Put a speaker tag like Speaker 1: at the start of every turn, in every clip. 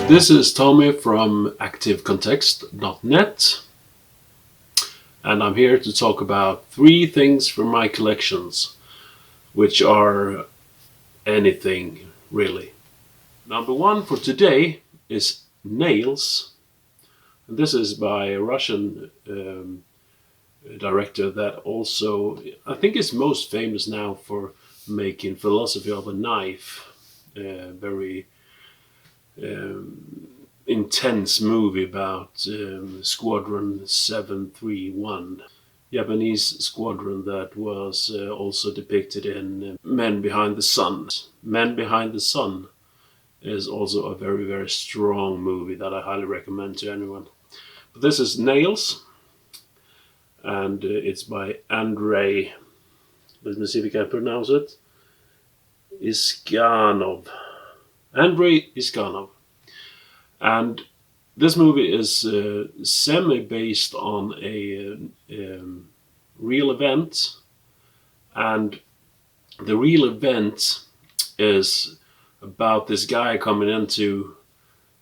Speaker 1: This is Tommy from ActiveContext.net, and I'm here to talk about 3 things from my collections, which are anything really. Number 1 for today is Nails. And this is by a Russian director that also, I think, is most famous now for making Philosophy of a Knife, very intense movie about Squadron 731, Japanese squadron that was also depicted in Men Behind the Sun. Men Behind the Sun is also a very, very strong movie that I highly recommend to anyone. But this is Nails, and it's by Andrey, let me see if I can pronounce it, Iskanov. Andrey Iskanov. And this movie is semi-based on a real event, and the real event is about this guy coming into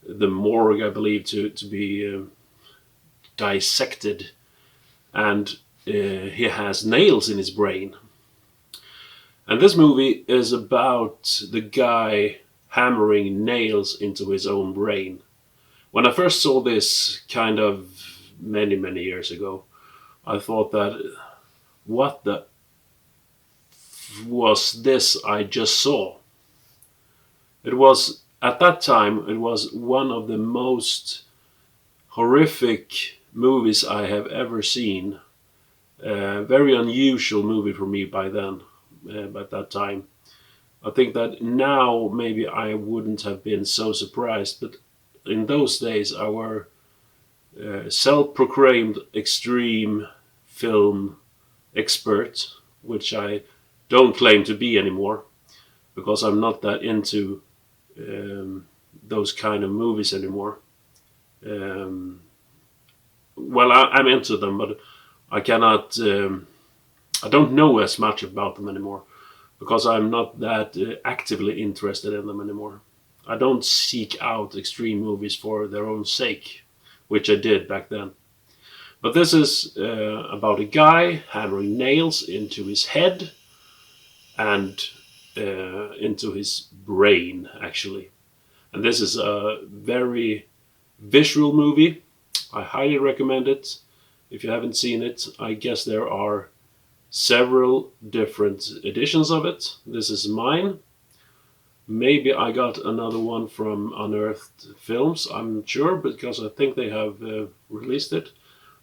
Speaker 1: the morgue, I believe, to be dissected, and he has nails in his brain. And this movie is about the guy hammering nails into his own brain. When I first saw this kind of many years ago, I thought that, what the was this I just saw? It was, at that time, it was one of the most horrific movies I have ever seen. Very unusual movie for me by then, at that time. I think that now maybe I wouldn't have been so surprised, but in those days I were self-proclaimed extreme film expert, which I don't claim to be anymore, because I'm not that into those kind of movies anymore. Well, I'm into them, but I cannot, I don't know as much about them anymore, because I'm not that actively interested in them anymore. I don't seek out extreme movies for their own sake, which I did back then. But this is about a guy hammering nails into his head and into his brain, actually. And this is a very visual movie. I highly recommend it. If you haven't seen it, I guess there are several different editions of it. This is mine. Maybe I got another one from Unearthed Films, I'm sure, because I think they have released it.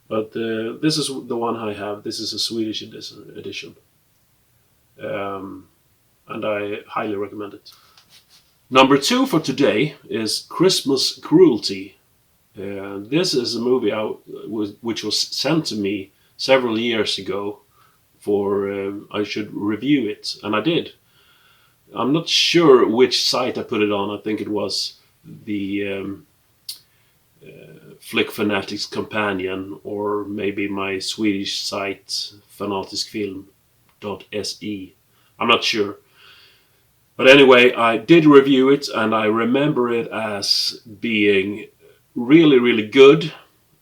Speaker 1: But this is the one I have. This is a Swedish edition. And I highly recommend it. Number 2 for today is Christmas Cruelty. This is a movie which was sent to me several years ago for I should review it, and I did. I'm not sure which site I put it on. I think it was the Flick Fanatics Companion, or maybe my Swedish site fanatiskfilm.se. I'm not sure. But anyway, I did review it, and I remember it as being really good.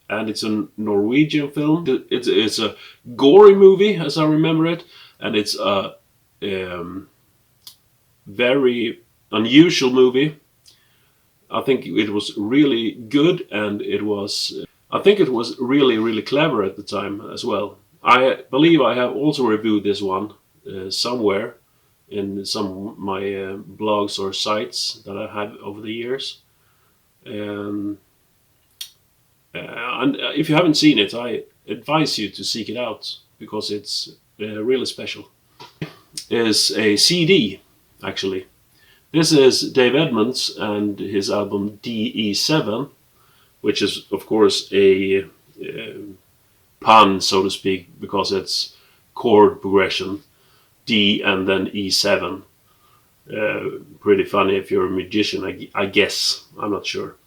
Speaker 1: And it's a Norwegian film. It's a gory movie, as I remember it, and it's a very unusual movie. I think it was really good, and I think it was really clever at the time as well. I believe I have also reviewed this one somewhere in some of my blogs or sites that I had over the years. And if you haven't seen it, I advise you to seek it out, because it's really special. It's a CD, actually. This is Dave Edmunds and his album DE7, which is, of course, a pun, so to speak, because it's chord progression, D and then E7. Pretty funny if you're a musician, I guess. I'm not sure.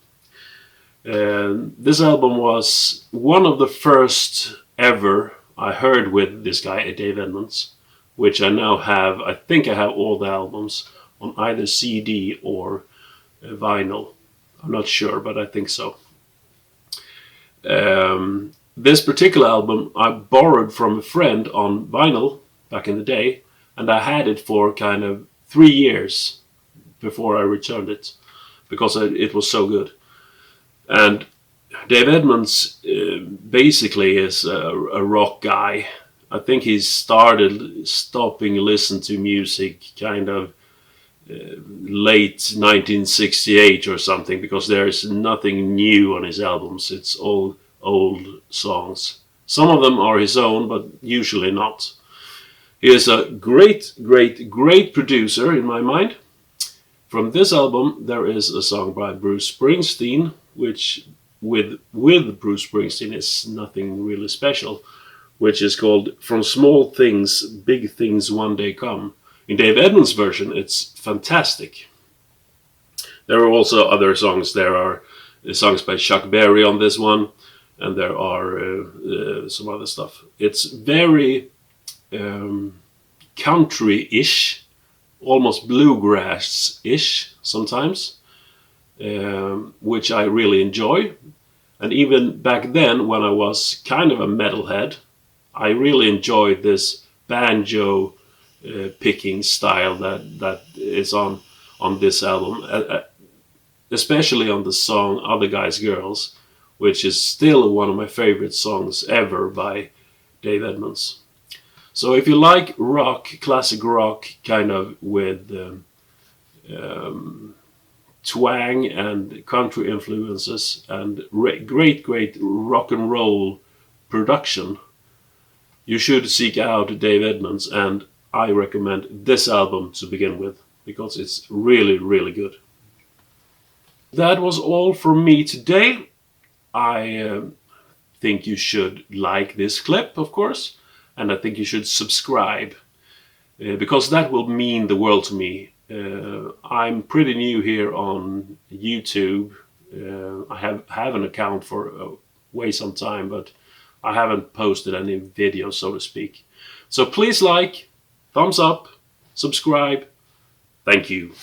Speaker 1: This album was one of the first ever I heard with this guy, Dave Edmunds, which I now have. I think I have all the albums on either CD or vinyl. I'm not sure, but I think so. This particular album I borrowed from a friend on vinyl back in the day, and I had it for kind of 3 years before I returned it, because it was so good. And Dave Edmunds basically is a rock guy. I think he started stopping listen to music kind of late 1968 or something, because there is nothing new on his albums. It's all old songs. Some of them are his own, but usually not. He is a great producer in my mind. From this album there is a song by Bruce Springsteen, which with Bruce Springsteen is nothing really special, which is called From Small Things Big Things One Day Come. In Dave Edmunds' version, it's fantastic. There are also other songs. There are songs by Chuck Berry on this one, and there are some other stuff. It's very country-ish, almost bluegrass-ish sometimes, which I really enjoy. And even back then, when I was kind of a metalhead, I really enjoyed this banjo picking style that is on this album, especially on the song Other Guys Girls, which is still one of my favorite songs ever by Dave Edmunds. So if you like rock, classic rock, kind of with twang and country influences and great rock and roll production, you should seek out Dave Edmunds, and I recommend this album to begin with, because it's really good. That was all from me today. I think you should like this clip, of course, and I think you should subscribe, because that will mean the world to me. I'm pretty new here on YouTube. I have an account for way some time, but I haven't posted any videos, so to speak. So please like, thumbs up, subscribe. Thank you.